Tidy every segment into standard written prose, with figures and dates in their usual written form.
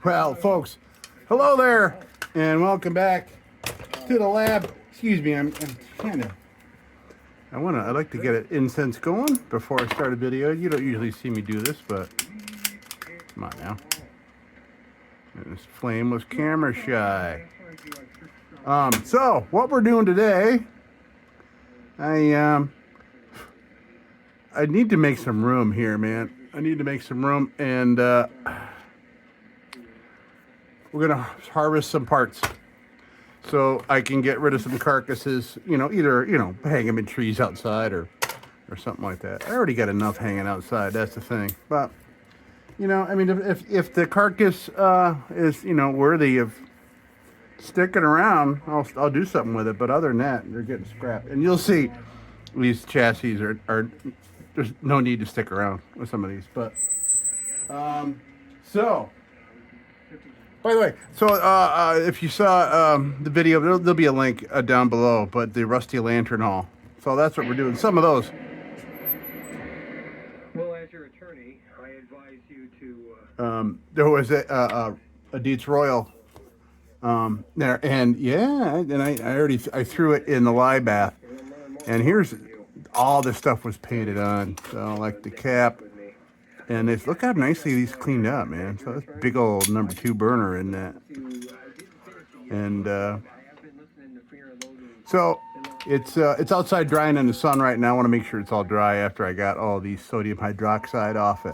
Well, folks, hello there, and welcome back to the lab. Excuse me, I'm kind of. I like to get an incense going before I start a video. You don't usually see me do this, but come on now. This flame was camera shy. So what we're doing today, I need to make some room here, man. I need to make some room, and we're gonna harvest some parts so I can get rid of some carcasses. Either hang them in trees outside or something like that. I already got enough hanging outside. That's the thing. But if the carcass is worthy of sticking around, I'll do something with it. But other than that, they're getting scrapped. And you'll see these chassis are there's no need to stick around with some of these. But so. By the way, so if you saw the video, there'll be a link down below, but the Rusty Lantern Haul. So that's what we're doing. Some of those. Well, as your attorney, I advise you to... There was a Dietz Royal there, and yeah, and I threw it in the lye bath, and here's all this stuff was painted on. So like the cap. And it's, look how nicely these cleaned up, man. So that's big old number 2 burner in that. And so it's outside drying in the sun right now. I want to make sure it's all dry after I got all the sodium hydroxide off it.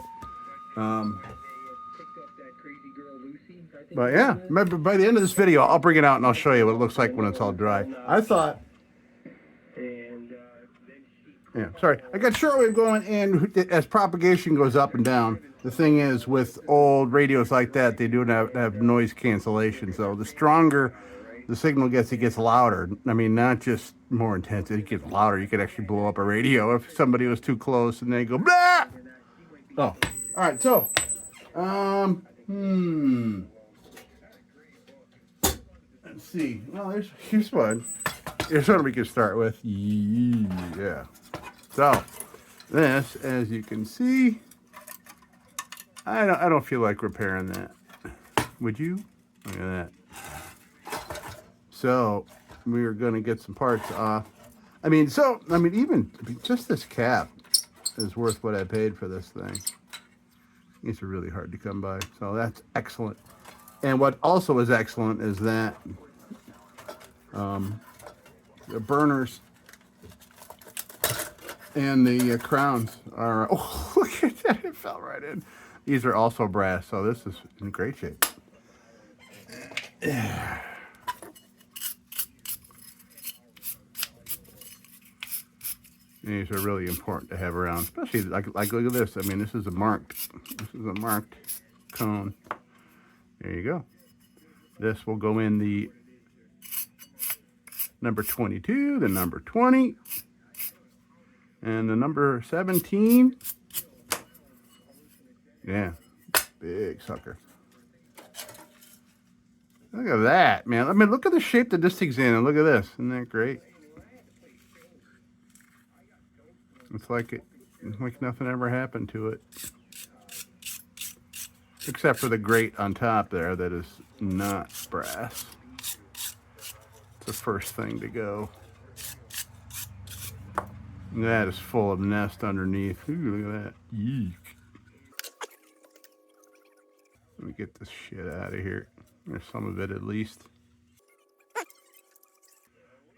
But yeah, by the end of this video, I'll bring it out and I'll show you what it looks like when it's all dry. I thought... Yeah, sorry. I got shortwave going, and as propagation goes up and down, the thing is, with old radios like that, they do have noise cancellation. So the stronger the signal gets, it gets louder. I mean, not just more intense, it gets louder. You could actually blow up a radio if somebody was too close and they go, blah! Oh, all right, so, let's see. Well, here's one. Here's one we can start with. Yeah. So, this, as you can see, I don't feel like repairing that. Would you? Look at that. So, we are going to get some parts off. Even just this cap is worth what I paid for this thing. These are really hard to come by. So, that's excellent. And what also is excellent is that the burners and the crowns are, oh, look at that, it fell right in. These are also brass, so this is in great shape. Yeah. These are really important to have around, especially like look at this. I mean, this is a marked cone. There you go. This will go in the number 22, the number 20. And the number 17, yeah, big sucker. Look at that, man. I mean, look at the shape that this thing's in, and look at this. Isn't that great? It's like nothing ever happened to it. Except for the grate on top there that is not brass. It's the first thing to go. That is full of nest underneath. Ooh, look at that. Yeek. Let me get this shit out of here. There's some of it at least.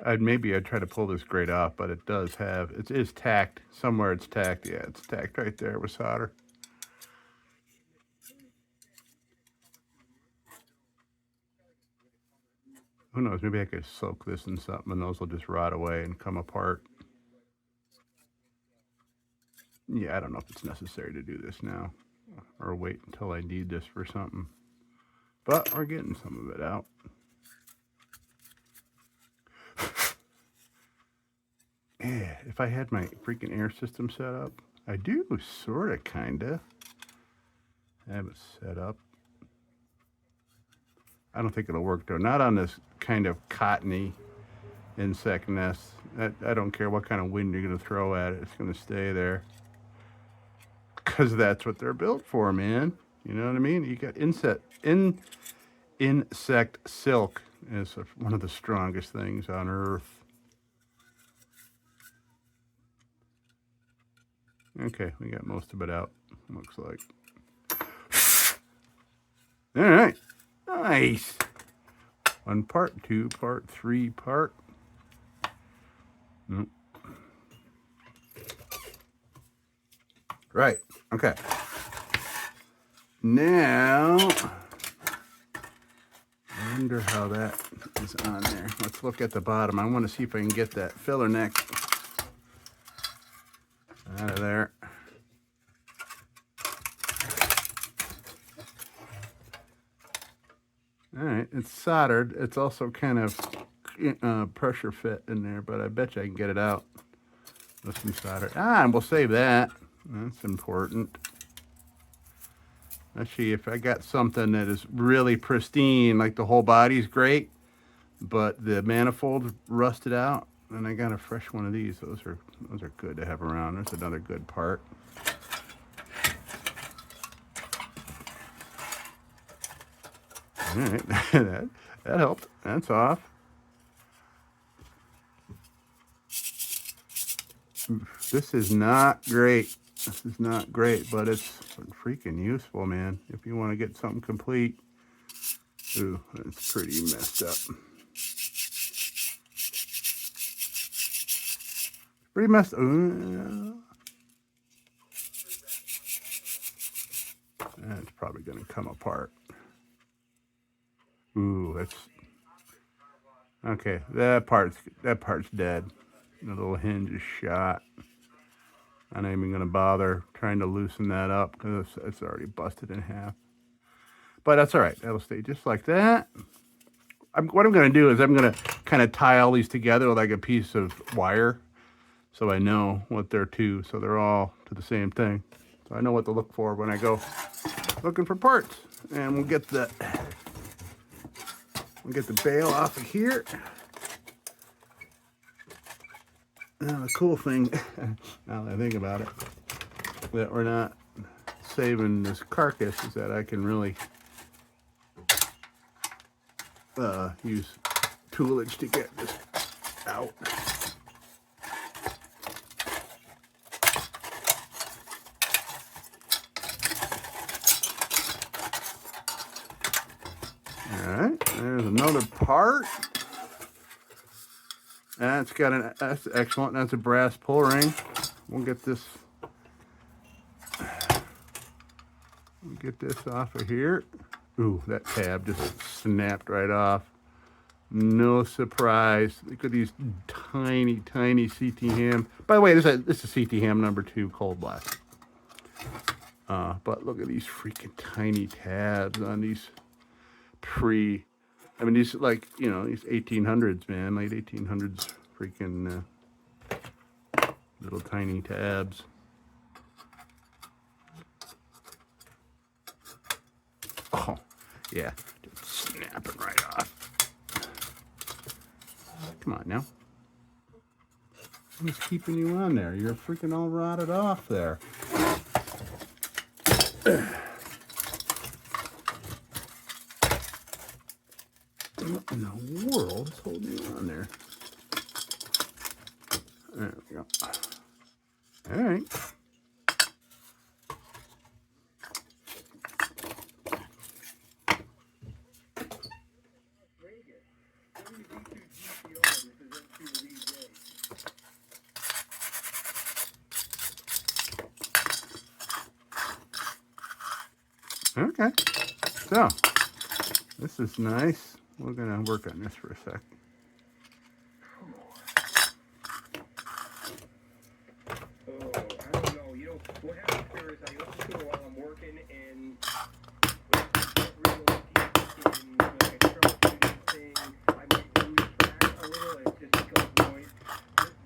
Maybe I'd try to pull this grate off, but it does have, it is tacked. Somewhere it's tacked. Yeah, it's tacked right there with solder. Who knows? Maybe I could soak this in something and those will just rot away and come apart. Yeah, I don't know if it's necessary to do this now or wait until I need this for something. But we're getting some of it out. Yeah, if I had my freaking air system set up, I do, sort of, kind of. Have it set up. I don't think it'll work though. Not on this kind of cottony insect nest. I don't care what kind of wind you're going to throw at it. It's going to stay there. Because that's what they're built for, man. You know what I mean? You got insect silk is one of the strongest things on earth. Okay, we got most of it out, looks like. All right, nice. 1 part, 2 part, 3 part. Nope. Right, okay. Now, I wonder how that is on there. Let's look at the bottom. I want to see if I can get that filler neck out of there. All right, it's soldered. It's also kind of pressure fit in there, but I bet you I can get it out with some solder. And we'll save that. That's important. Let's see if I got something that is really pristine, like the whole body's great, but the manifold's rusted out. And I got a fresh one of these. Those are good to have around. There's another good part. All right, that helped. That's off. This is not great. This is not great, but it's freaking useful, man. If you want to get something complete. Ooh, that's pretty messed up. Pretty messed up. That's probably going to come apart. Ooh, that's okay. That part's dead. The little hinge is shot. I'm not even going to bother trying to loosen that up because it's already busted in half. But that's all right. That'll stay just like that. What I'm going to do is I'm going to kind of tie all these together like a piece of wire, so I know what they're to. So they're all to the same thing. So I know what to look for when I go looking for parts. And we'll get the bail off of here. Now the cool thing, now that I think about it, that we're not saving this carcass is that I can really use toolage to get this out. All right, there's another part. That's excellent. That's a brass pull ring. We'll get this off of here. Ooh, that tab just snapped right off. No surprise. Look at these tiny, tiny CT ham. By the way, this is CT ham number 2 cold blast. But look at these freaking tiny tabs on these these like, you know, these 1800s, man, late 1800s freaking little tiny tabs. Oh, yeah, just snapping right off. Come on now. I'm just keeping you on there. You're freaking all rotted off there. What in the world is holding you on there? There we go. All right. Okay. So, this is nice. We're going to work on this for a sec. I don't know. You know, what happens here is I listen to it while I'm working, and get real deep in like a troubleshooting thing. I might lose track a little. It just becomes noise.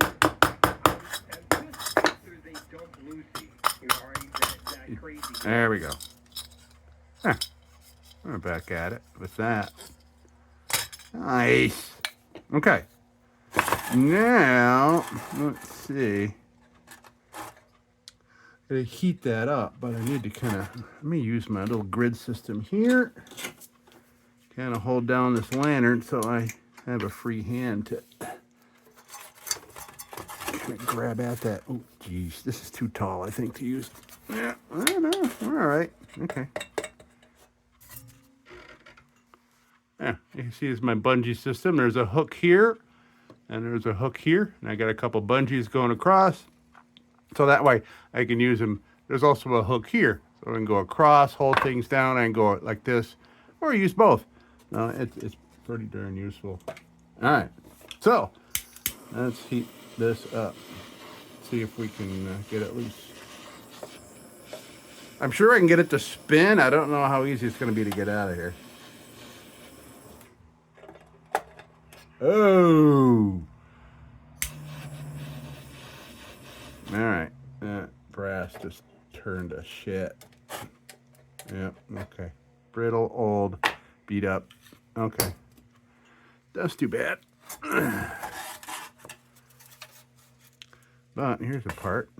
I'm just after they dump Lucy. You know, already that crazy. There we go. Huh. We're back at it with that. Nice. Okay. Now, let's see. to heat that up, but I need to kind of, let me use my little grid system here. Kind of hold down this lantern so I have a free hand to kind of grab at that. Oh, geez, this is too tall, I think, to use. Yeah, I don't know. All right. Okay. Yeah, you can see it's my bungee system. There's a hook here, and there's a hook here, and I got a couple bungees going across. So that way I can use them. There's also a hook here, so I can go across, hold things down, and go like this, or use both. No, it's pretty darn useful. All right, so let's heat this up. See if we can get it loose. I'm sure I can get it to spin. I don't know how easy it's going to be to get out of here. Oh. All right. That brass just turned to shit. Yep. Okay. Brittle, old, beat up. Okay. That's too bad. But here's a part.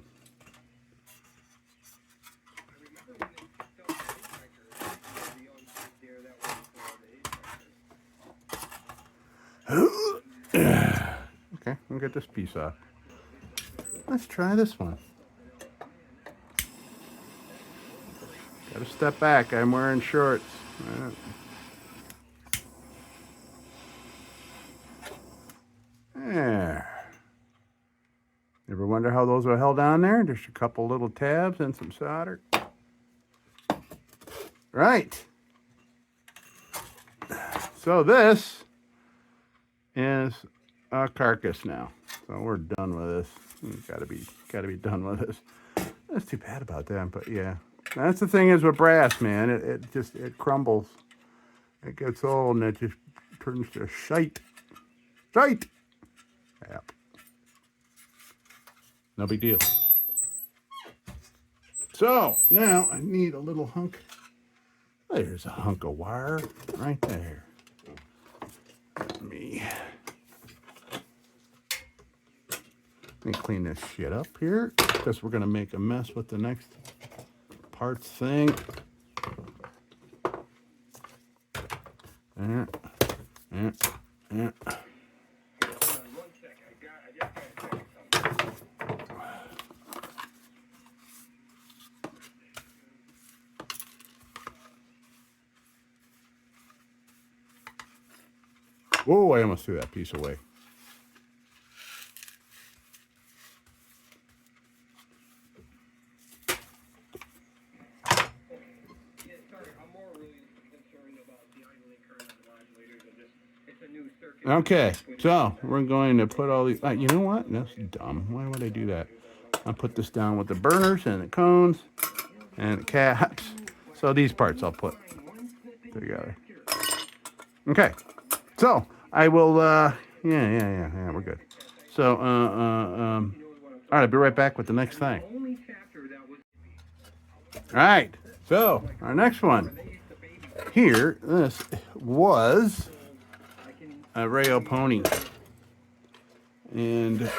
Okay, we'll get this piece off. Let's try this one. Gotta step back. I'm wearing shorts. There. Ever wonder how those are held on there? Just a couple little tabs and some solder. Right. So this is a carcass now. So we're done with this. Gotta be done with this. That's too bad about that, but yeah. That's the thing is with brass, man. It crumbles. It gets old and it just turns to shite. Shite! Yep. No big deal. So now I need a little hunk. There's a hunk of wire right there. Let me clean this shit up here because we're gonna make a mess with the next parts thing. Yeah. Whoa, I almost threw that piece away. Okay, so we're going to put all these, you know what? That's dumb. Why would I do that? I'll put this down with the burners and the cones and the caps. So these parts I'll put together. Okay, so I will, yeah, we're good. So, all right, I'll be right back with the next thing. All right, so our next one here, this was a rail pony. And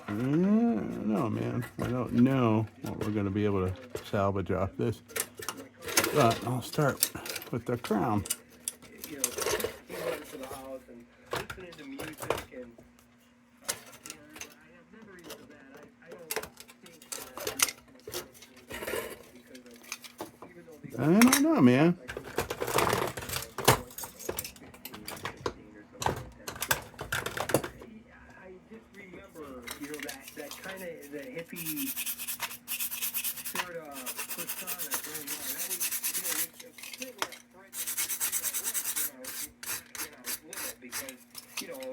I don't know, man. I don't know what we're going to be able to salvage off this. But I'll start with the crown. I don't know, man.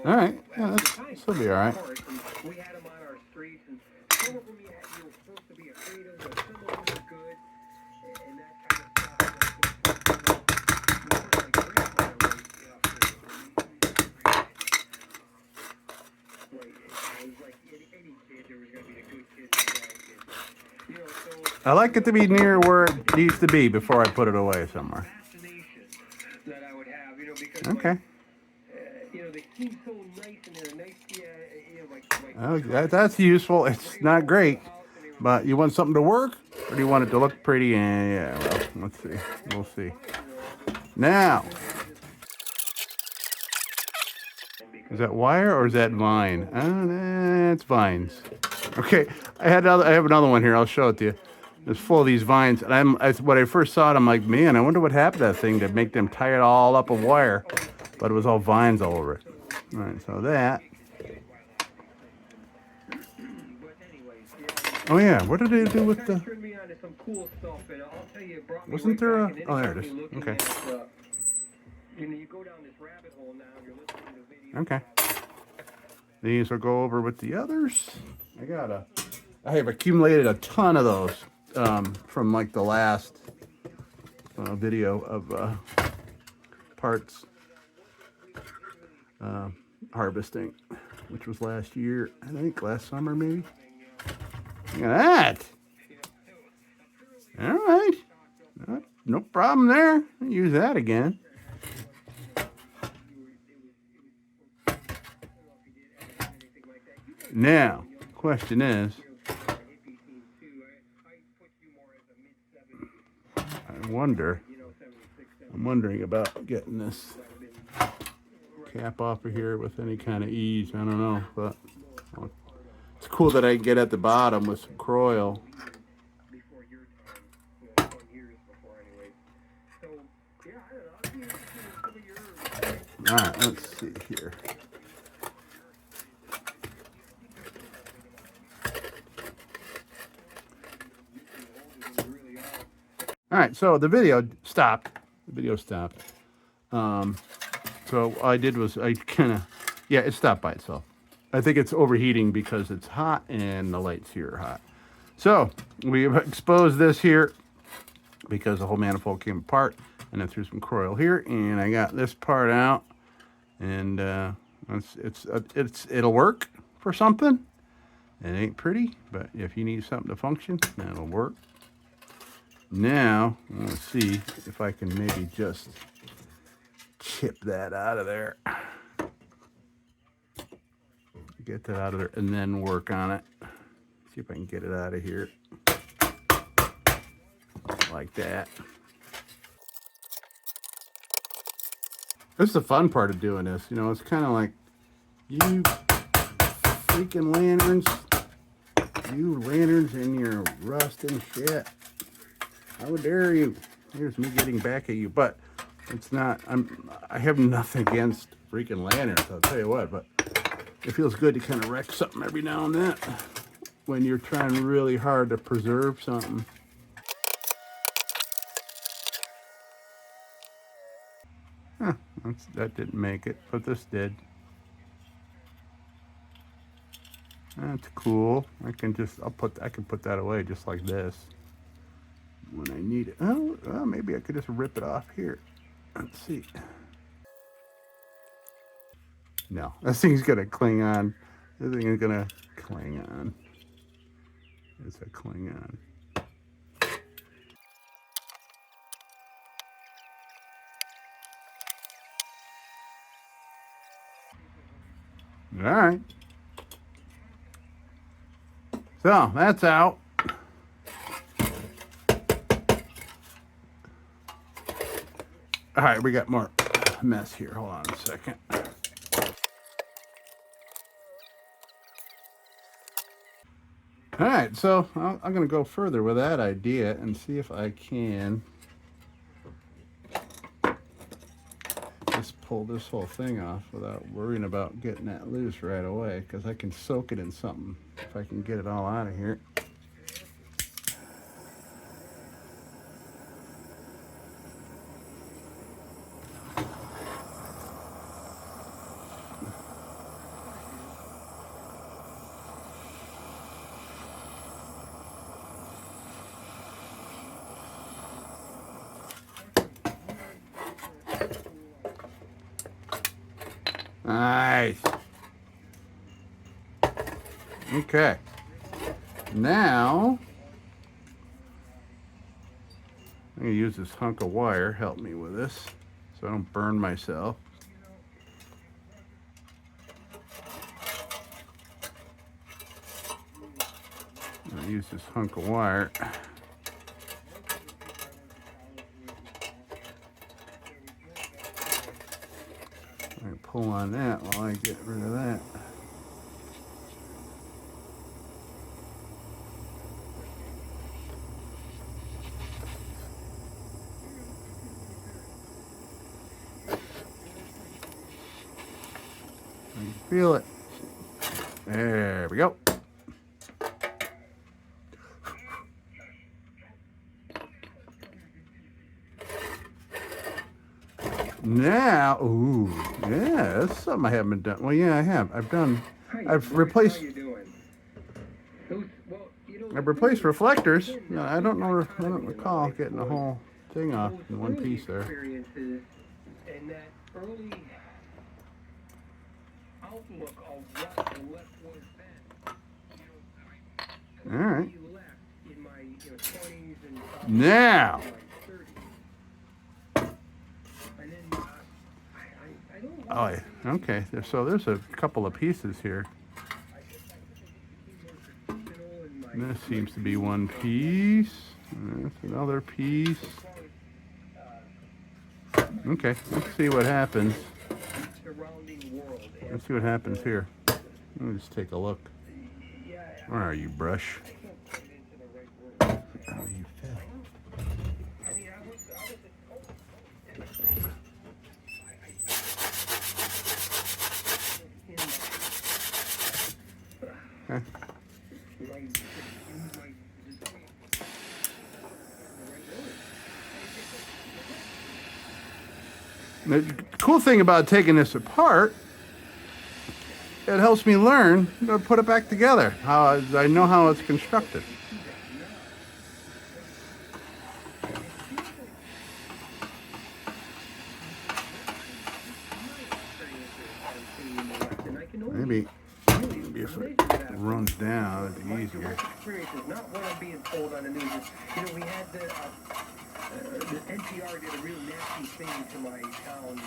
All right, yeah, this will be all right. We had them on our streets, and some of them you were supposed to be afraid of, but some of them were good, and that kind of stuff. I like it to be near where it needs to be before I put it away somewhere. Okay. They seem so nice and they're nice, that's useful. It's not great. But you want something to work, or do you want it to look pretty? Yeah, well, let's see. We'll see. Now, is that wire or is that vine? It's vines. Okay, I have another one here. I'll show it to you. It's full of these vines, and when I first saw it, I'm like, man, I wonder what happened to that thing to make them tie it all up with wire. But it was all vines all over it. All right, so that. Oh yeah, what did they do with the? Wasn't there a? Oh, there it is. Okay. Okay. These will go over with the others. I have accumulated a ton of those from like the last video of parts harvesting, which was last year, I think last summer maybe. Look at that. All right. No problem there. I'll use that again. Now, question is, I'm wondering about getting this cap off of here with any kind of ease. I don't know, but it's cool that I can get at the bottom with some croil. All right, let's see here. All right, so the video stopped. So what I did was it stopped by itself. I think it's overheating because it's hot and the lights here are hot. So we exposed this here because the whole manifold came apart, and then threw some croil here, and I got this part out, and it'll work for something. It ain't pretty, but if you need something to function, that'll work. Now, let's see if I can maybe just chip that out of there. Get that out of there and then work on it. See if I can get it out of here. Like that. This is the fun part of doing this. You know, it's kind of like, you freaking lanterns. You lanterns and your rust and shit. How dare you? Here's me getting back at you, but it's not. I have nothing against freaking lanterns. I'll tell you what, but it feels good to kind of wreck something every now and then when you're trying really hard to preserve something. Huh, that didn't make it, but this did. That's cool. I can put that away just like this when I need it. Oh, well, maybe I could just rip it off here. Let's see. No, this thing's gonna cling on. This thing is gonna cling on. It's a cling on. All right. So that's out. All right, we got more mess here. Hold on a second. All right, so I'm going to go further with that idea and see if I can just pull this whole thing off without worrying about getting that loose right away, because I can soak it in something if I can get it all out of here. Nice. Okay. Now, I'm going to use this hunk of wire. Help me with this so I don't burn myself. use this hunk of wire. I pull on that while I get rid of that. I can feel it. There we go. Now, ooh, yeah, that's something I haven't done. Well, yeah, I have. I've replaced. I've replaced reflectors. No, I don't know. I don't recall getting the whole thing off in one piece there. And that early outlook of what the left was then. All right. In my 20s and Now. Oh, yeah. Okay. So there's a couple of pieces here. This seems to be one piece. And that's another piece. Okay. Let's see what happens. Let's see what happens here. Let me just take a look. Where are you, brush? Oh, you fell. Okay. The cool thing about taking this apart, it helps me learn to put it back together. How I know how it's constructed. Maybe if it runs down, it'd be easier. Not what I'm being told on the news. We had the NPR did a real nasty thing to my town.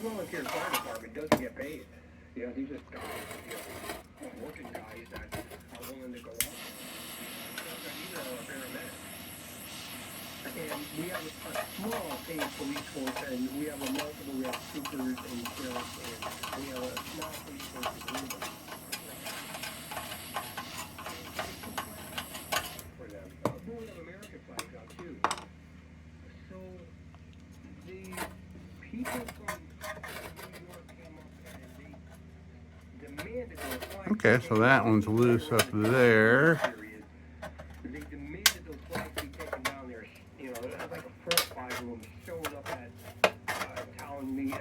Volunteer fire department doesn't get paid. These are working guys that are willing to go out. These are all paramedics. And we have a small paid police force, and we have we have troopers and sheriffs, and we have a small police force in Greenville. For them. We have American flags out too. So the people from Okay, so that one's loose up there. They demanded those flags be taken down there. Like a 4 or 5 of them showed up at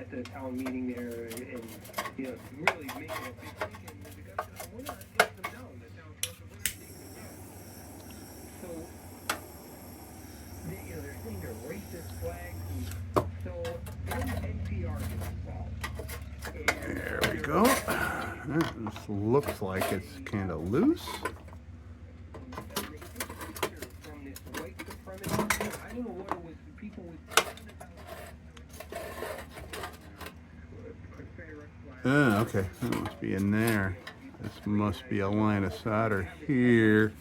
the town meeting there, and really making a big thing. And the guy said, "We're not taking them down." The town council, we're not taking them down. So, they're saying they're racist flags, and so NPR gets involved. There we go. This looks like it's kind of loose. Okay, that must be in there. This must be a line of solder here.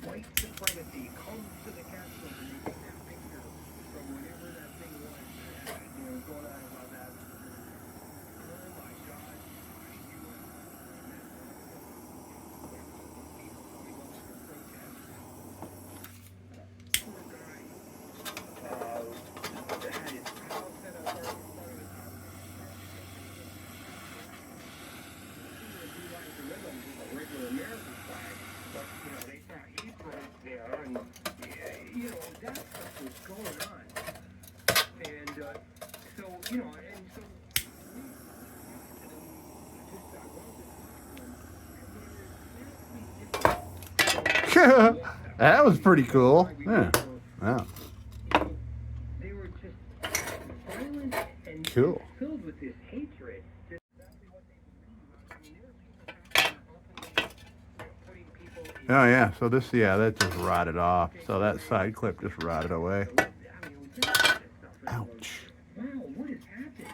That was pretty cool. Yeah. Wow. They were just violent and cool. Filled with this hatred. Oh yeah, so this, yeah, that just rotted off. So that side clip just rotted away. Ouch. Wow, what is happening?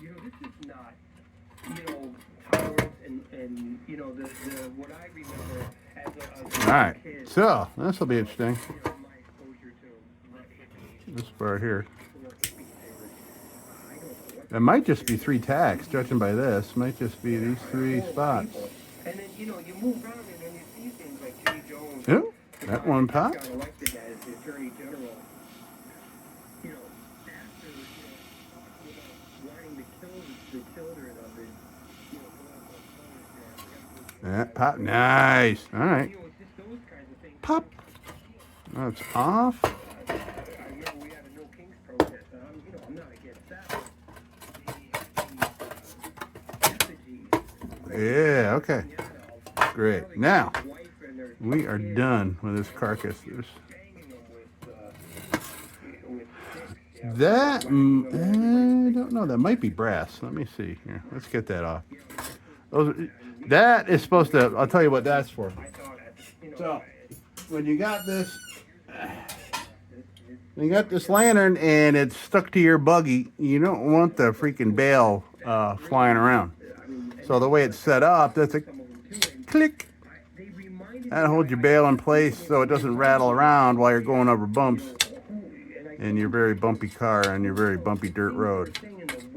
You know, this is not, tolerance and the what I remember as a All right, kid. so this will be interesting. My exposure to This part here. hippie It might just be 3 tacks, judging by this. Might just be these 3 spots. And then, you move around and then you see things like Jimmy Jones. Yep, that one Got popped. elected as the Attorney General. After, wanting to kill the children of his, political opponents. Yeah, pop. Nice. All right. It's just those kinds of things. Pop. That's off. I remember we had a No Kings protest, and I'm not against that. Yeah, okay. Great. Now, we are done with this carcass. That, I don't know. That might be brass. Let me see here. Let's get that off. That is supposed to, I'll tell you what that's for. So, when you got this lantern and it's stuck to your buggy, you don't want the freaking bail flying around. So the way it's set up, that's a click. That holds your bail in place so it doesn't rattle around while you're going over bumps in your very bumpy car on your very bumpy dirt road.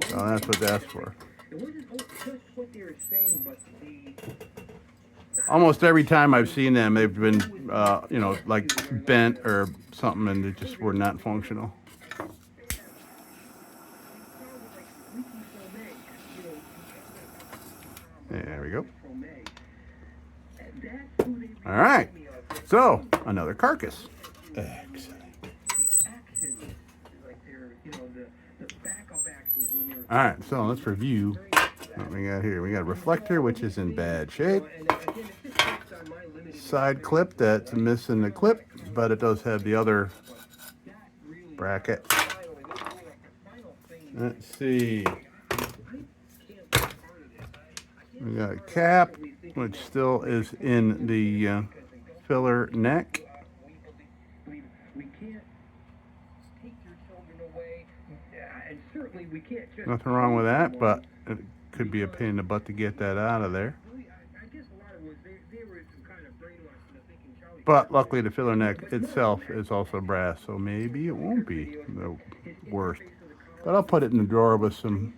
So that's what that's for. Almost every time I've seen them, they've been, like bent or something, and they just were not functional. There we go. All right. So, another carcass. Excellent. All right, so let's review what we got here. We got a reflector, which is in bad shape. Side clip that's missing the clip, but it does have the other bracket. Let's see. We got a cap, which still is in the filler neck. Nothing wrong with that, but it could be a pain in the butt to get that out of there. But luckily the filler neck itself is also brass, so maybe it won't be the worst. But I'll put it in the drawer with some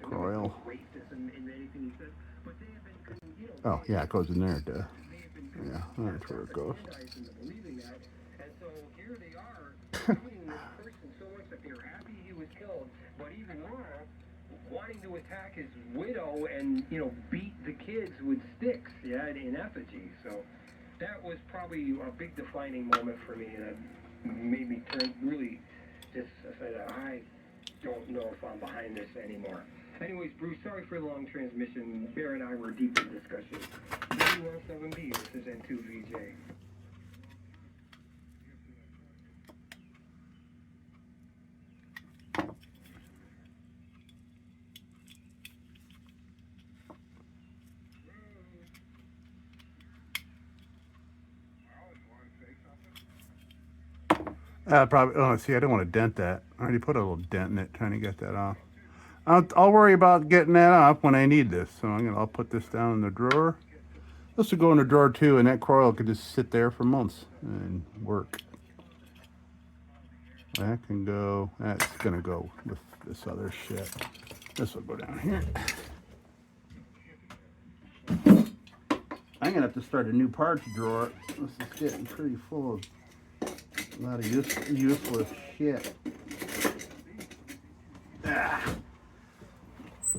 coil. Oh, yeah, it goes in there, duh. Yeah, that's where it goes. But even more, wanting to attack his widow and, beat the kids with sticks, in effigy. So that was probably a big defining moment for me that made me turn really just say that I don't know if I'm behind this anymore. Anyways, Bruce, sorry for the long transmission. Bear and I were deep in discussion. W17B, this is N2VJ. Probably. Oh, see, I don't want to dent that. I already put a little dent in it trying to get that off. I'll worry about getting that off when I need this. So I'll put this down in the drawer. This will go in the drawer too, and that coil could just sit there for months and work. That can go. That's gonna go with this other shit. This will go down here. I'm gonna have to start a new parts drawer. This is getting pretty full of a lot of useless shit.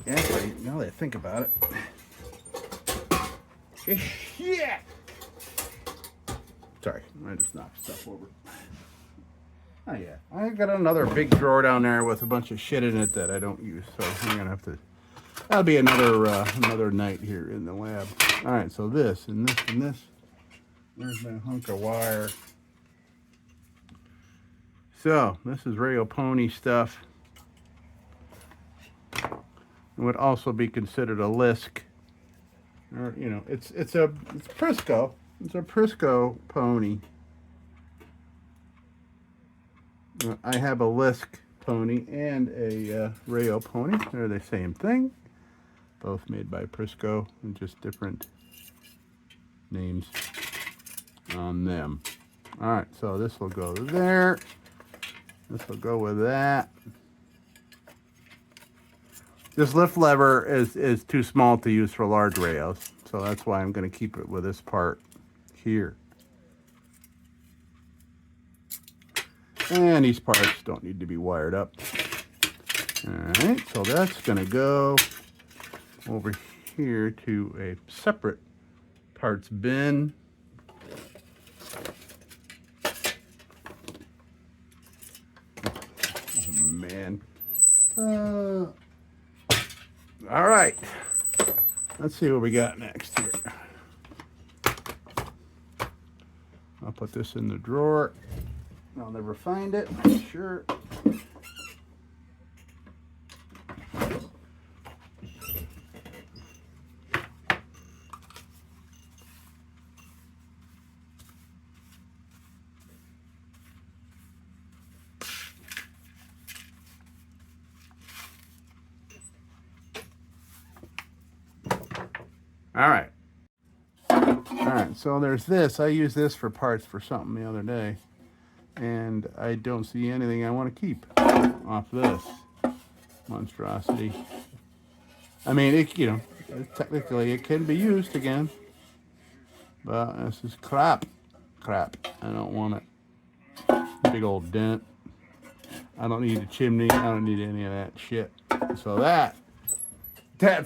Actually, now that I think about it. Shit! Sorry, I just knocked stuff over. Oh yeah, I got another big drawer down there with a bunch of shit in it that I don't use, so I'm gonna have to. That'll be another night here in the lab. All right, so this and this and this. There's my hunk of wire. So this is Rayo Pony stuff. It would also be considered a LISC. or you know, it's Prisco. It's a Prisco pony. I have a Lisk pony and a Rayo pony. They're the same thing, both made by Prisco and just different names on them. All right, so this will go there. This will go with that. This lift lever is too small to use for large Rayos, so that's why I'm going to keep it with this part here. And these parts don't need to be wired up. All right, so that's going to go over here to a separate parts bin. Oh, man. All right. Let's see what we got next here. I'll put this in the drawer. I'll never find it, I'm sure. All right. All right, so there's this. I used this for parts for something the other day, and I don't see anything I want to keep off this monstrosity. I mean, it, you know, technically it can be used again, but this is crap. Crap. I don't want it. Big old dent. I don't need a chimney. I don't need any of that shit. So that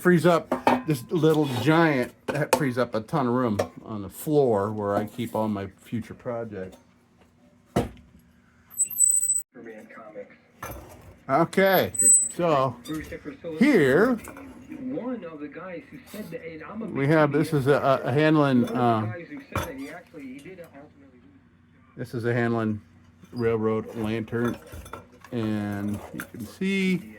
frees up this little giant. That frees up a ton of room on the floor where I keep all my future projects. Superman comics. Okay, so here One of the guys who said that, and I'm a we have, this is a Hanlon, one of the guys who said that he did ultimately. this is a Hanlon railroad lantern, and you can see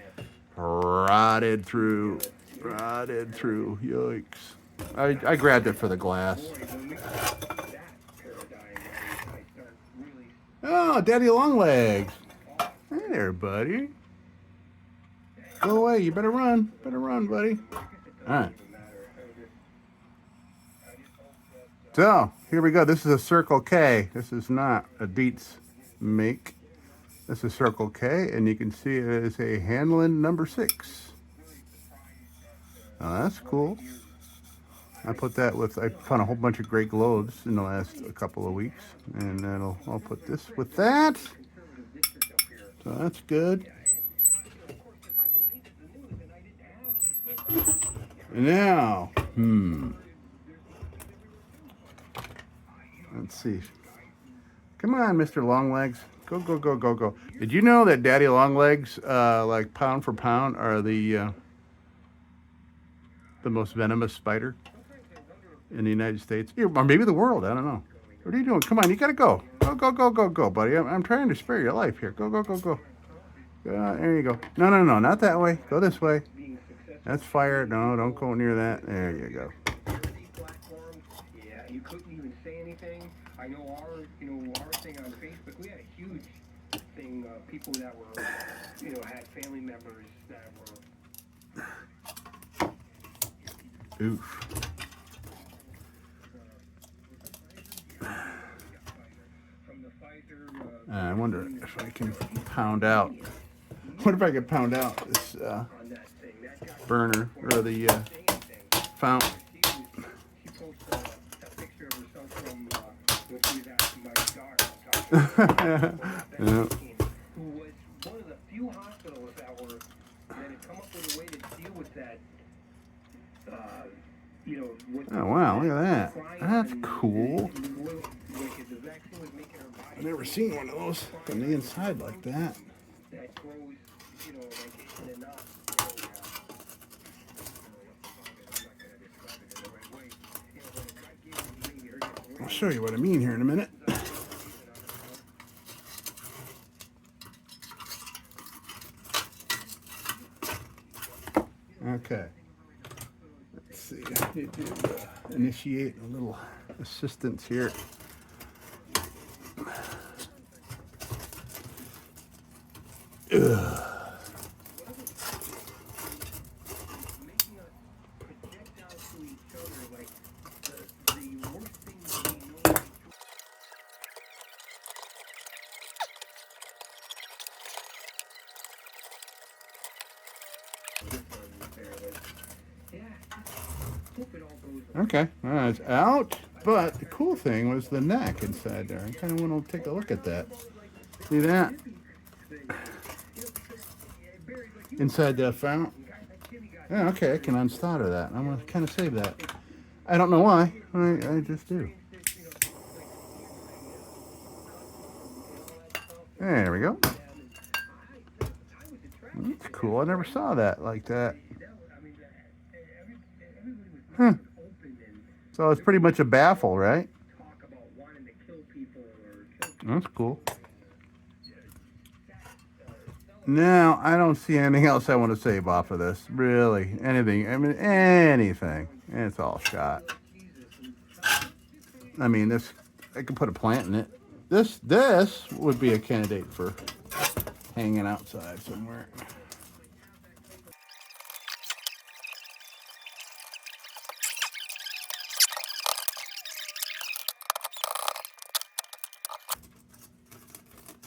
rotted through, yikes. I grabbed it for the glass. Oh, Daddy Longlegs. Hey there, buddy. Go away, you better run, buddy. All right. So, here we go. This is a Circle K. This is not a Beats make. This is Circle K, and you can see it is a Hanlon number 6. Oh, that's cool. I put that with, I found a whole bunch of great globes in the last couple of weeks, and I'll put this with that. So that's good. And now, let's see. Come on, Mr. Longlegs. Go, go, go, go, go. Did you know that Daddy Longlegs, like pound for pound, are the most venomous spider in the United States? Or maybe the world, I don't know. What are you doing? Come on, you gotta go. Go, go, go, go, go, buddy. I'm trying to spare your life here. Go, go, go, go. There you go. No, no, no, not that way. Go this way. That's fire. No, don't go near that. There you go. Yeah, you couldn't even say anything. I know our thing on Facebook, we had a huge thing of people that were, had family members that were. Oof. I wonder if I can pound out. What if I could pound out this burner or the fountain? She posted a picture of herself from when she was asking my daughter, Yeah. who was one of the few hospitals that had come up with a way to deal with that. Oh wow, look at that. That's cool. I've never seen one of those from the inside like that. That grows, like in a knot. I'll show you what I mean here in a minute. Okay. Let's see. need to initiate a little assistance here. Ugh. Okay, it's out. But the cool thing was the neck inside there. I kind of want to take a look at that. See that? Inside the fount. Yeah, okay, I can unsolder that. I'm going to kind of save that. I don't know why. I just do. There we go. That's cool. I never saw that like that. Huh. So it's pretty much a baffle, right? That's cool. Now, I don't see anything else I want to save off of this. Really. Anything. I mean, anything. It's all shot. I mean, this, I could put a plant in it. This would be a candidate for hanging outside somewhere.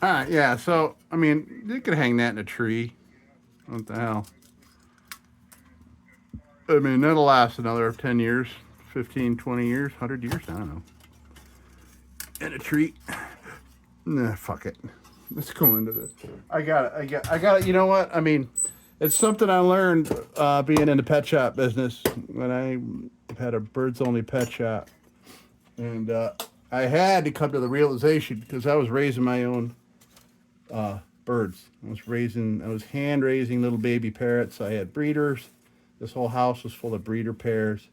All right, yeah, so, I mean, you could hang that in a tree. What the hell? I mean, that'll last another 10 years, 15, 20 years, 100 years, I don't know. In a tree. Nah, fuck it. Let's go into this. I got it. You know what? I mean, it's something I learned being in the pet shop business when I had a birds-only pet shop. And I had to come to the realization, because I was raising my own birds. I was hand raising little baby parrots. I had breeders. This whole house was full of breeder pairs.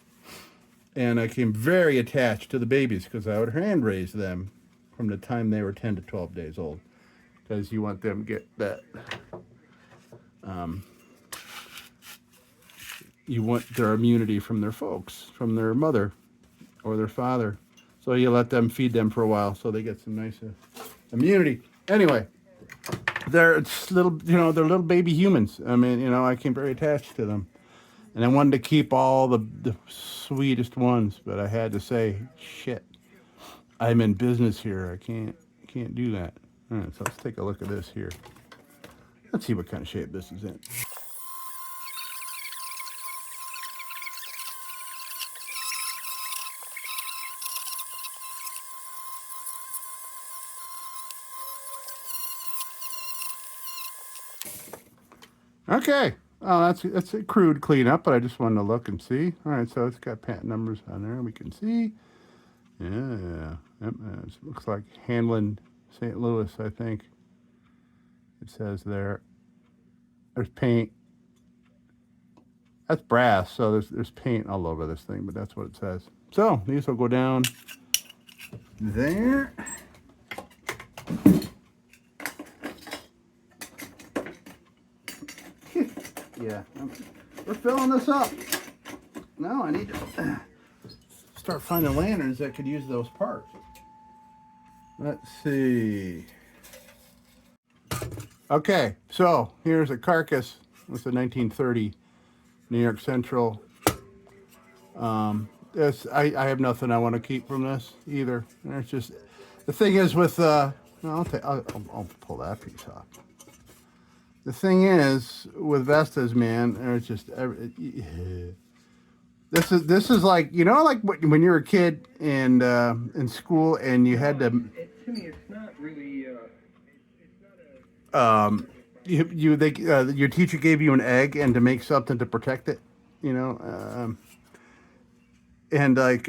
And I became very attached to the babies because I would hand raise them from the time they were 10 to 12 days old. Because you want them to get that, you want their immunity from their folks, from their mother or their father. So you let them feed them for a while so they get some nice immunity. Anyway, they're little, they're little baby humans. I mean, I became very attached to them. And I wanted to keep all the sweetest ones, but I had to say, shit, I'm in business here. I can't do that. All right, so let's take a look at this here. Let's see what kind of shape this is in. Okay. Oh, that's a crude cleanup, but I just wanted to look and see. All right, so it's got patent numbers on there. We can see. Yeah. Yep, it looks like Hanlon, St. Louis, I think. It says there. There's paint. That's brass, so there's paint all over this thing, but that's what it says. So these will go down there. Yeah, we're filling this up. Now I need to start finding lanterns that could use those parts. Let's see. Okay, so here's a carcass with the 1930 New York Central. This I have nothing I want to keep from this either. There's just the thing is with I'll pull that piece off. The thing is with Vestas, man, there's just this is like like when you were a kid and in school and you had to. To me, it's not really. Your teacher gave you an egg and to make something to protect it, and like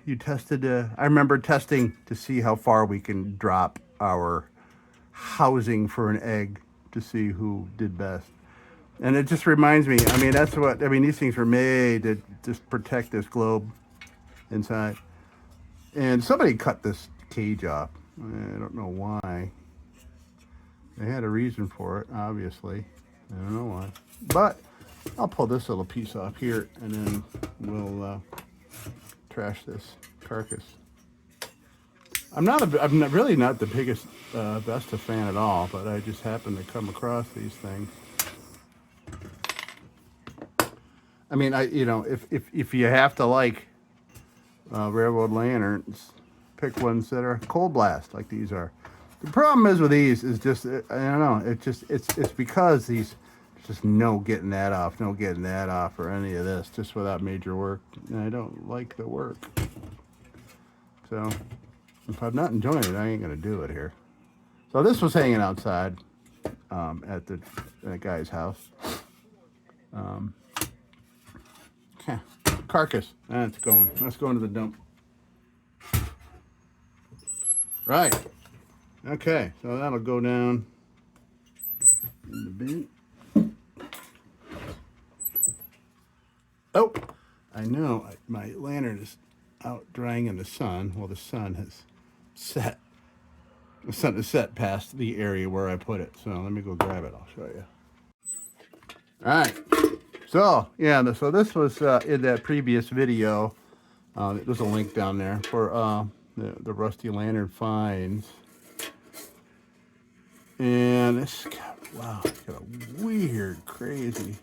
you tested. I remember testing to see how far we can drop our housing for an egg to see who did best. And it just reminds me, these things were made to just protect this globe inside. And somebody cut this cage off. I don't know why. They had a reason for it, obviously. I don't know why. But I'll pull this little piece off here, and then we'll trash this carcass. I'm really not the biggest Vesta fan at all, but I just happen to come across these things. I mean, if you have to like railroad lanterns, pick ones that are cold blast like these are. The problem is with these is just, I don't know, it's because these, just no getting that off, or any of this, just without major work. And I don't like the work. So if I'm not enjoying it, I ain't gonna do it here. So this was hanging outside at the guy's house. Okay. Carcass. That's going. Let's go into the dump. Right. Okay, so that'll go down in the bin. Oh, I know my lantern is out drying in the sun. Well, the sun has set. The sun is set past the area where I put it. So let me go grab it. I'll show you. All right. So yeah, so this was in that previous video. There's a link down there for the Rusty Lantern finds. And it's got a weird, crazy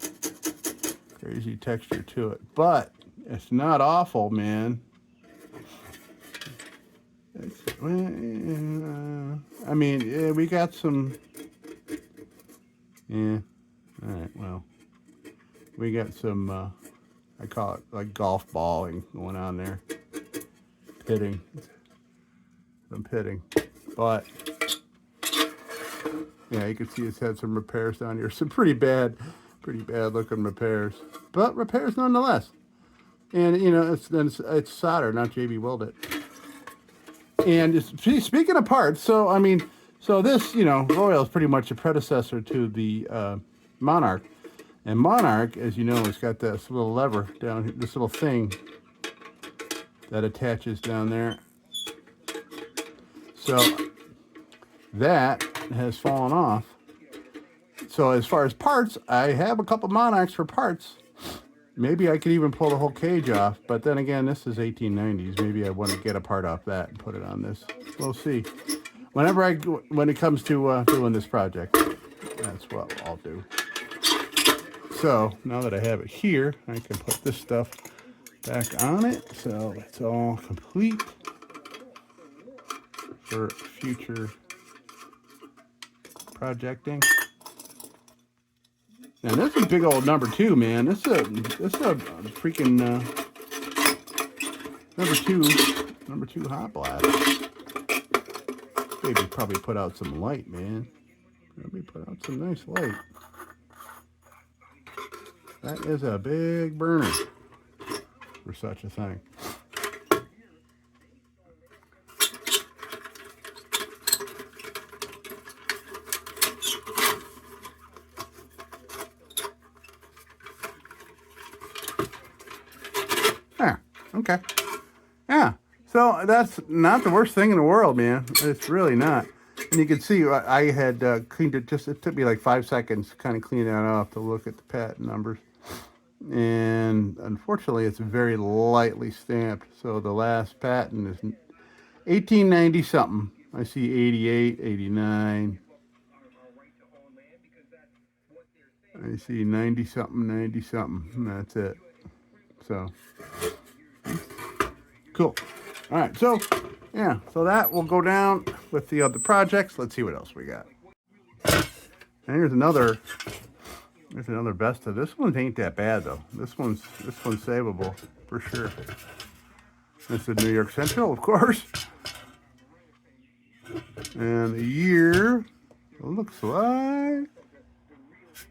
texture to it, but it's not awful, man. I mean, yeah, we got some. Yeah. All right. Well, we got some. I call it like golf balling going on there. Pitting. Some pitting, but. Yeah, you can see it's had some repairs down here. Some pretty bad looking repairs, but repairs nonetheless. And you know, it's solder, not JB welded. And speaking of parts, so I mean, so this, you know, Royal is pretty much a predecessor to the Monarch, and Monarch, as you know, has got this little lever down here, this little thing that attaches down there. So that has fallen off. So as far as parts, I have a couple Monarchs for parts. Maybe I could even pull the whole cage off, but then again, this is 1890s. Maybe I want to get a part off that and put it on this. We'll see. When it comes to doing this project, that's what I'll do. So now that I have it here, I can put this stuff back on it, so it's all complete for future projecting. Now this is a big old number 2, man. This is a freaking number two hot blast. Baby probably put out some light, man. Let me put out some nice light. That is a big burner for such a thing. Okay. Yeah. So that's not the worst thing in the world, man. It's really not. And you can see I had cleaned it. It took me like 5 seconds to kind of clean that off to look at the patent numbers. And unfortunately, it's very lightly stamped. So the last patent is 1890 something. I see 88, 89. I see 90 something, 90 something. And that's it. So. Cool. All right, so yeah, so that will go down with the other projects. Let's see what else we got. And here's another Vesta. This one ain't that bad though. This one's savable for sure. This is New York Central, of course. And the year looks like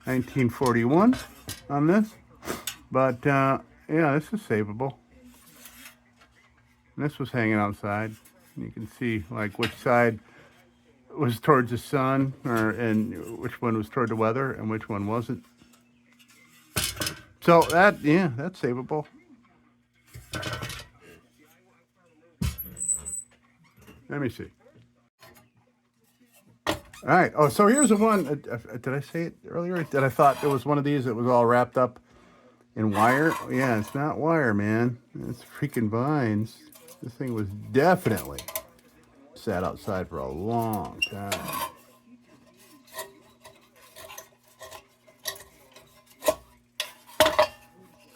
1941 on this. But yeah, this is savable. And this was hanging outside. You can see like which side was towards the sun, and which one was toward the weather, and which one wasn't. So that's savable. Let me see. All right. Oh, so here's the one. Did I say it earlier? That I thought there was one of these that was all wrapped up in wire. Yeah, it's not wire, man. It's freaking vines. This thing was definitely sat outside for a long time.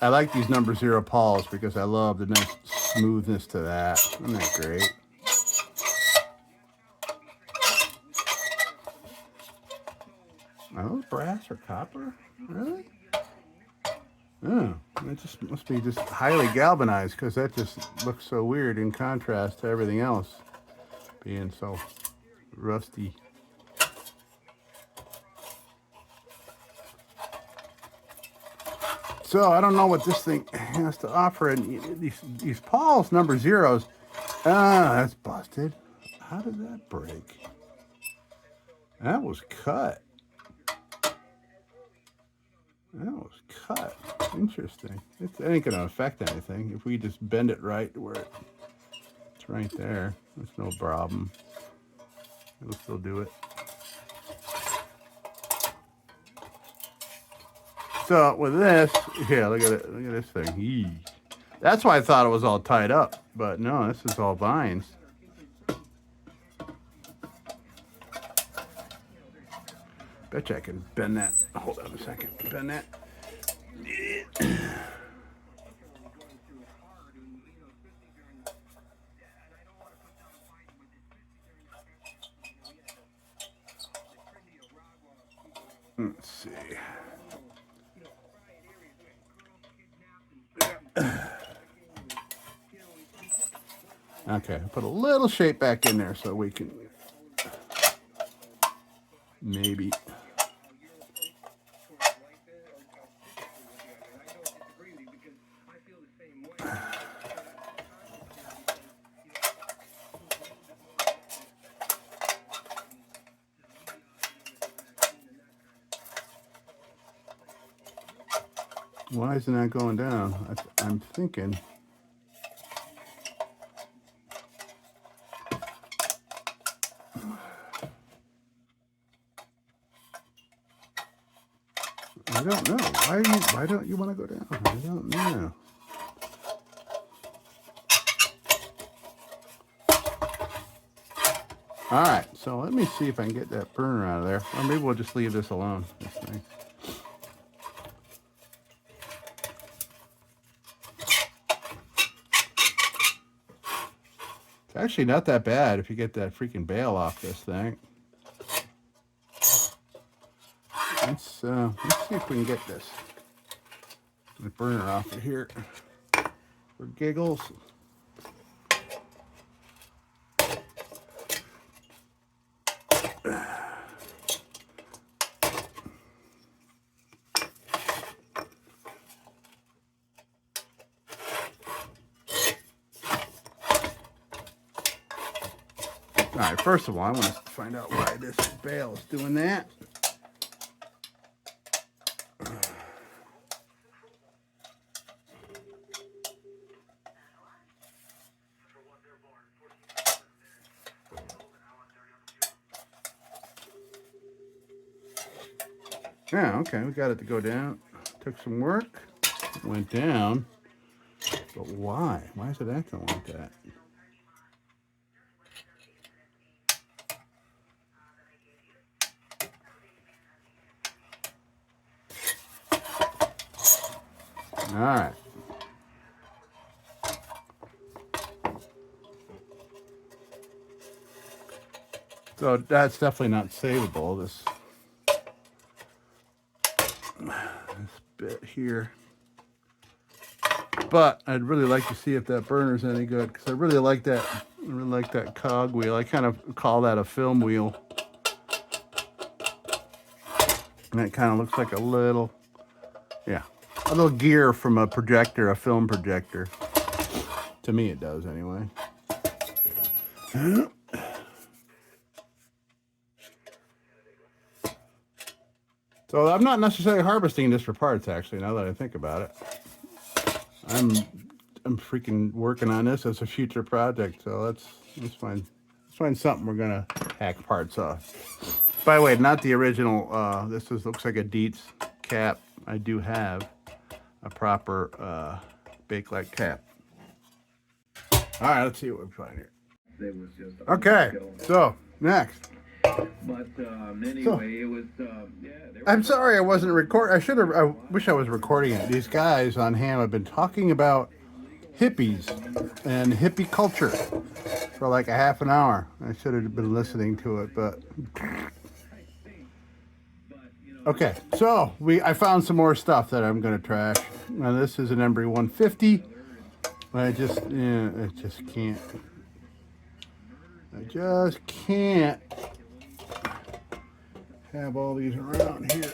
I like these number 0 pawls because I love the nice smoothness to that. Isn't that great? Are those brass or copper? Really? Oh, it just must be just highly galvanized because that just looks so weird in contrast to everything else being so rusty. So I don't know what this thing has to offer. And these pawls, number 0s, that's busted. How did that break? That was cut. That was cut. Interesting. It ain't gonna affect anything if we just bend it right to where it's right there. That's no problem. It'll still do it. So with this, yeah, look at it. Look at this thing. Eee. That's why I thought it was all tied up, but no, this is all vines. Bet you I can bend that. Hold on a second. Bend that. Let's see. Okay, put a little shape back in there so we can maybe. Why isn't that going down? I'm thinking. I don't know. Why don't you want to go down? I don't know. All right, so let me see if I can get that burner out of there. Or maybe we'll just leave this alone, this thing. It's actually not that bad if you get that freaking bail off this thing. Let's see if we can get the burner off of here for giggles. All right, first of all, I want to find out why this bail is doing that. Yeah, okay, we got it to go down. Took some work, went down, but why? Why is it acting like that? All right. So that's definitely not savable, this bit here. But I'd really like to see if that burner's any good, because I really like that. I really like that cog wheel. I kind of call that a film wheel. And it kind of looks like a little gear from a projector, a film projector. To me, it does anyway. So I'm not necessarily harvesting this for parts, actually, now that I think about it. I'm freaking working on this as a future project, so let's find something we're gonna hack parts off. By the way, not the original. This looks like a Dietz cap. I do have a proper Bakelite cap. All right, let's see what we find here. It was just Okay, so next. But anyway, it was I'm sorry I wasn't recording. I wish I was recording it. These guys on ham have been talking about hippies and hippie culture for like a half an hour. I should have been listening to it, but okay. So I found some more stuff that I'm gonna trash. Now this is an Embry 150. I just can't. I just can't have all these around here.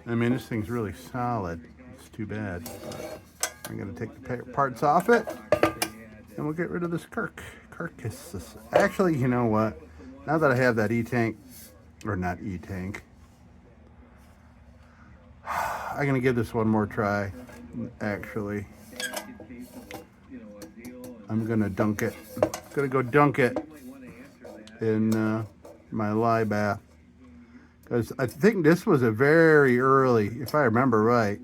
I mean, this thing's really solid. It's too bad. But I'm gonna take the parts off it, and we'll get rid of this carcasses. Actually, you know what? Now that I have that E-tank, or not E-tank, I'm gonna give this one more try. Actually, I'm gonna dunk it. Gonna go dunk it in my lye bath, because I think this was a very early, if I remember right,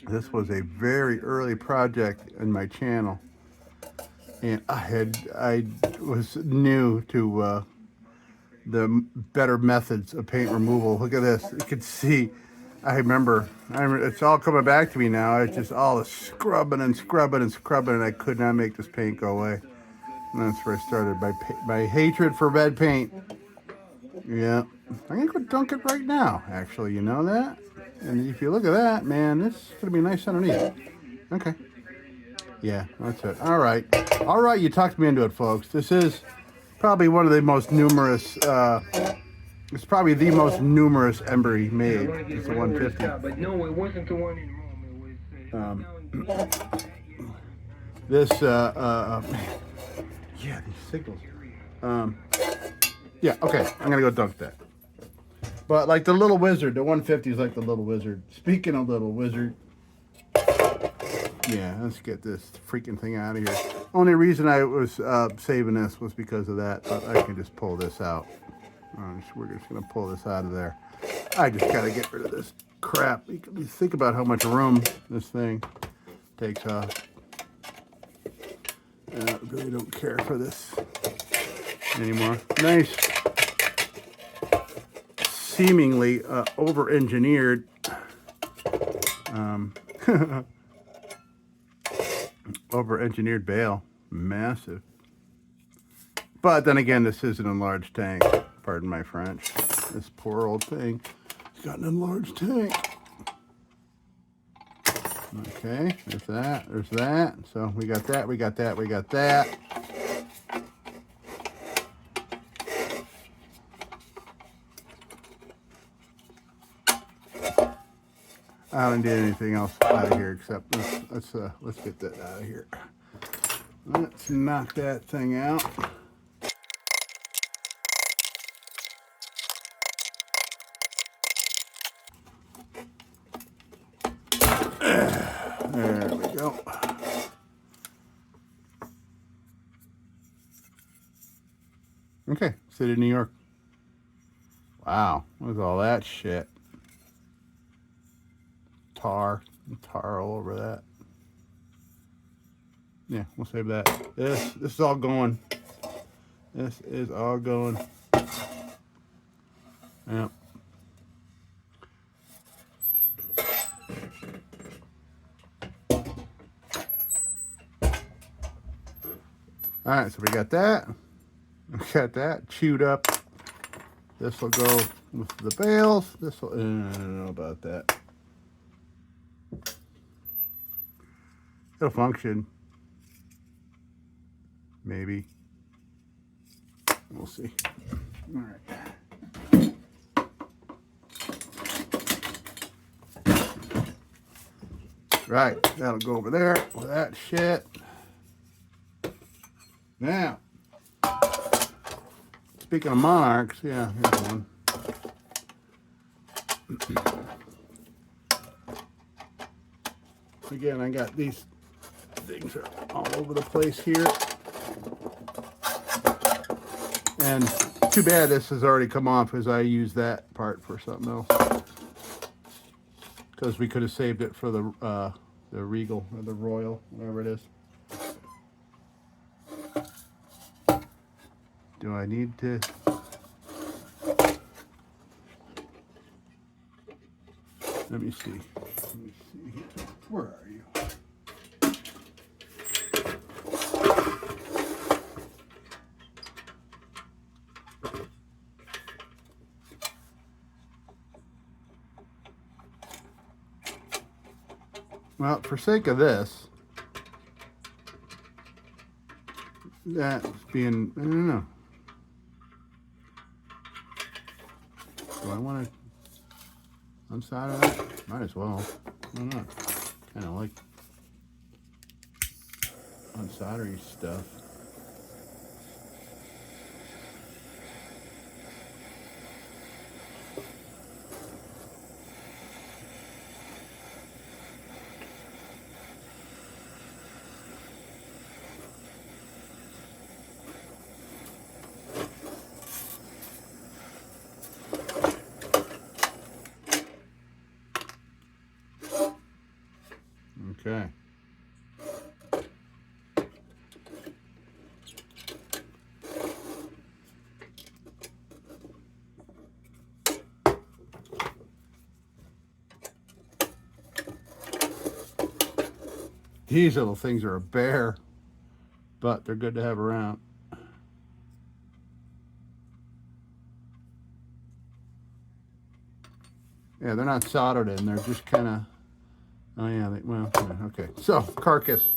this was a very early project in my channel, and I was new to the better methods of paint removal. Look at this. You can see, I remember it's all coming back to me now. It's just all the scrubbing and scrubbing and scrubbing, and I could not make this paint go away. And that's where I started my hatred for red paint. Yeah, I'm gonna go dunk it right now. Actually, you know that. And if you look at that, man, this is gonna be nice underneath. Okay. Yeah, that's it. All right. You talked me into it, folks. This is probably one of the most numerous. It's probably the most numerous Embry made. It's a 150. But no, it wasn't the one in Rome. It was. This yeah, these signals. Yeah, okay. I'm gonna go dunk that. But like the Little Wizard, the 150 is like the Little Wizard. Speaking of Little Wizard, yeah, let's get this freaking thing out of here. Only reason I was saving this was because of that, but I can just pull this out. We're just gonna pull this out of there. I just gotta get rid of this crap. You think about how much room this thing takes up. I really don't care for this anymore. Nice, seemingly over-engineered over-engineered bale. Massive. But then again, this is an enlarged tank. Pardon my French. This poor old thing has got an enlarged tank. Okay, there's that, there's that. So we got that, we got that, we got that. I don't need anything else out of here except let's get that out of here. Let's knock that thing out. There we go. Okay, City of New York. Wow, what is all that shit? Tar all over that. Yeah, we'll save that. This is all going. This is all going. Yeah. All right, so we got that. We got that chewed up. This will go with the bales. This will. I don't know about that. It'll function. Maybe. We'll see. All right. Right, that'll go over there with that shit. Now, speaking of monarchs, yeah, here's one. Again, I got these things are all over the place here. And Too bad this has already come off because I used that part for something else. Because we could have saved it for the Regal or the Royal, whatever it is. Do I need to? Let me see. Let me see here. Where are you? Well, for sake of this, that's being, I don't know. Do I want to unsolder that? Might as well. I don't know. Kind of like unsoldering stuff. Okay. These little things are a bear, but they're good to have around. Yeah, they're not soldered in. They're just kind of, oh yeah, well, yeah, okay. So, carcass.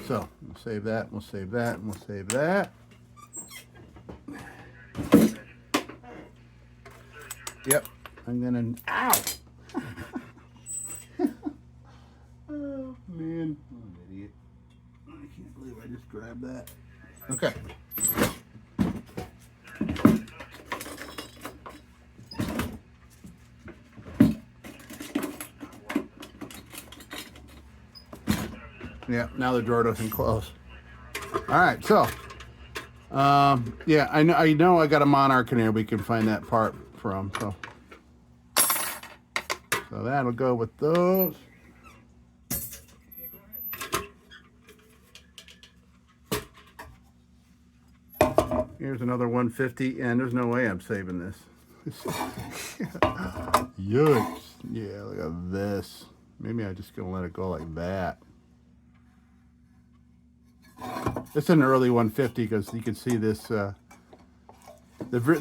So, we'll save that, we'll save that, and we'll save that. Yep, I'm gonna, ow! Oh, man. I'm an idiot. I can't believe I just grabbed that. Okay. Yeah, now the drawer doesn't close. All right, so, yeah, I know I got a Monarch in here we can find that part from, so that'll go with those. Here's another 150, and there's no way I'm saving this. Yikes. Yeah, look at this. Maybe I'm just gonna let it go like that. It's an early 150 because you can see this. The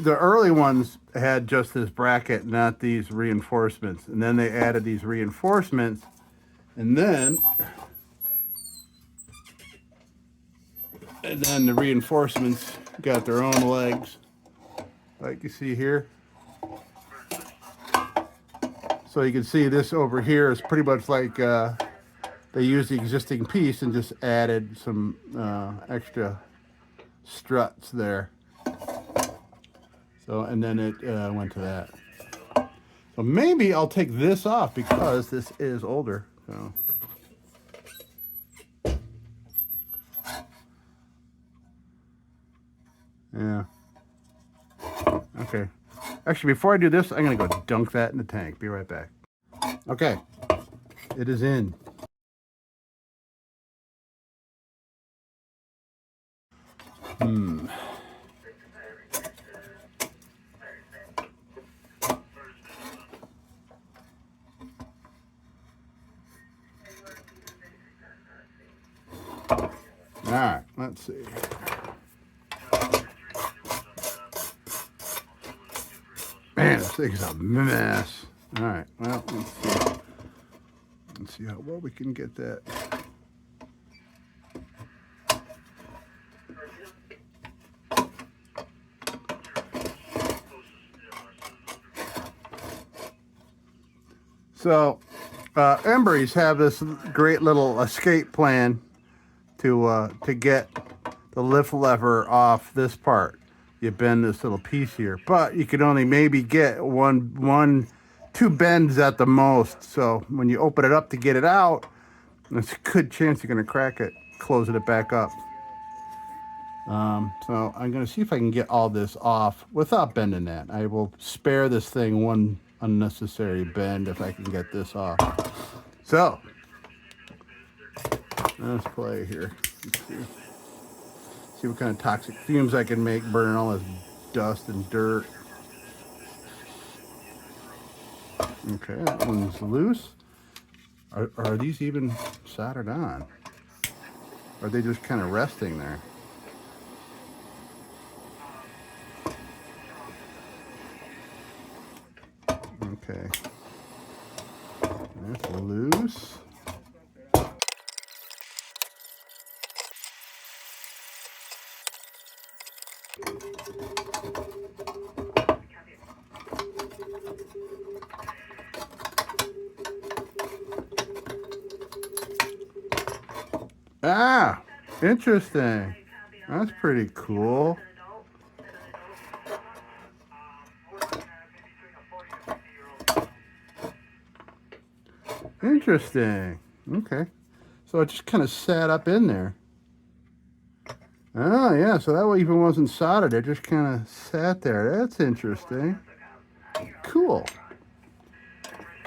early ones had just this bracket, not these reinforcements, and then they added these reinforcements, and then the reinforcements got their own legs, like you see here. So you can see this over here is pretty much like they used the existing piece and just added some extra struts there. So, and then it went to that. So maybe I'll take this off because this is older. So. Yeah. Okay. Actually, before I do this, I'm going to go dunk that in the tank. Be right back. Okay. It is in. All right, let's see. Man, this thing's a mess. All right, well, let's see. Let's see how well we can get that. So, Embry's have this great little escape plan to get the lift lever off this part. You bend this little piece here, but you can only maybe get two bends at the most. So when you open it up to get it out, there's a good chance you're going to crack it, closing it back up. So I'm going to see if I can get all this off without bending that. I will spare this thing one unnecessary bend if I can get this off. So let's play here. Let's see what kind of toxic fumes I can make burning all this dust and dirt. Okay, that one's loose. Are these even soldered on? Or are they just kind of resting there? Okay. That's loose. Ah, interesting. That's pretty cool. Interesting. Okay. So it just kind of sat up in there. Oh, yeah. So that one even wasn't soldered. It just kind of sat there. That's interesting. Cool.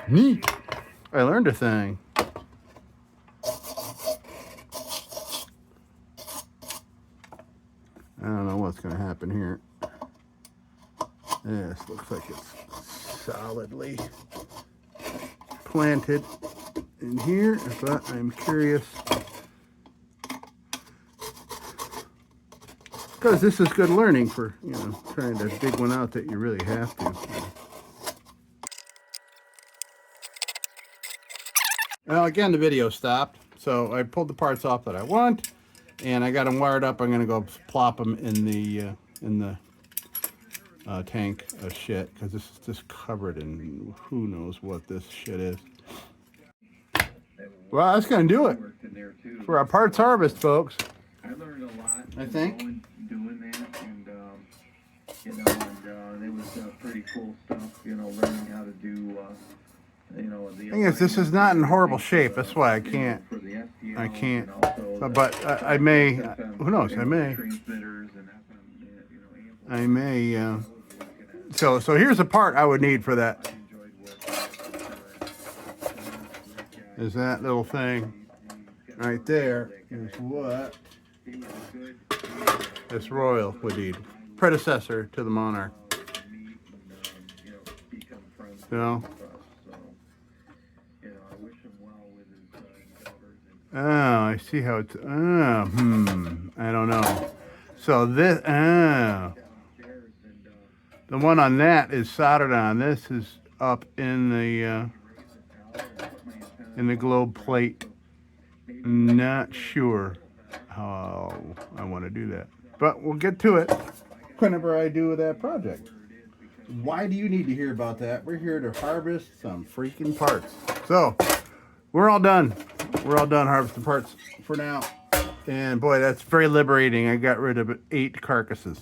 Neat. I learned a thing. I don't know what's going to happen here. This looks like it's solidly planted in here, but I'm curious because this is good learning for, you know, trying to dig one out that you really have to. Well, again, the video stopped, so I pulled the parts off that I want, and I got them wired up. I'm gonna go plop them in the tank of shit, because this is just covered in who knows what this shit is. Well, that's gonna do it for our parts harvest, folks. I learned a lot. I think. Doing that, and you know, and it was pretty cool stuff. You know, learning how to do. You know, the thing is, this is not in horrible shape. That's why I can't. I can't. But I may. Who knows? I may. I may. So here's the part I would need for that. Is that little thing right there? Is what this Royal would need. Predecessor to the Monarch. So. Oh, I see how it's. I don't know. So this. The one on that is soldered on. This is up in the globe plate. Not sure how I want to do that, but we'll get to it whenever I do that project. Why do you need to hear about that? We're here to harvest some freaking parts. So we're all done. We're all done harvesting parts for now. And boy, that's very liberating. I got rid of 8 carcasses.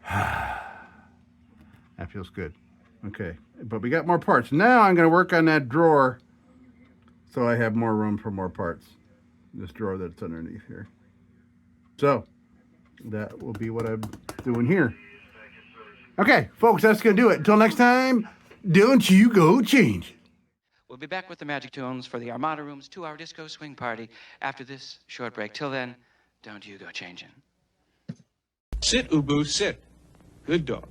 That feels good. Okay, but we got more parts. Now I'm going to work on that drawer so I have more room for more parts. This drawer that's underneath here. So that will be what I'm doing here. Okay, folks, that's going to do it. Until next time, don't you go change. We'll be back with the Magic Tunes for the Armada Room's 2-hour disco swing party after this short break. Till then, don't you go changing. Sit, Ubu, sit. Good dog.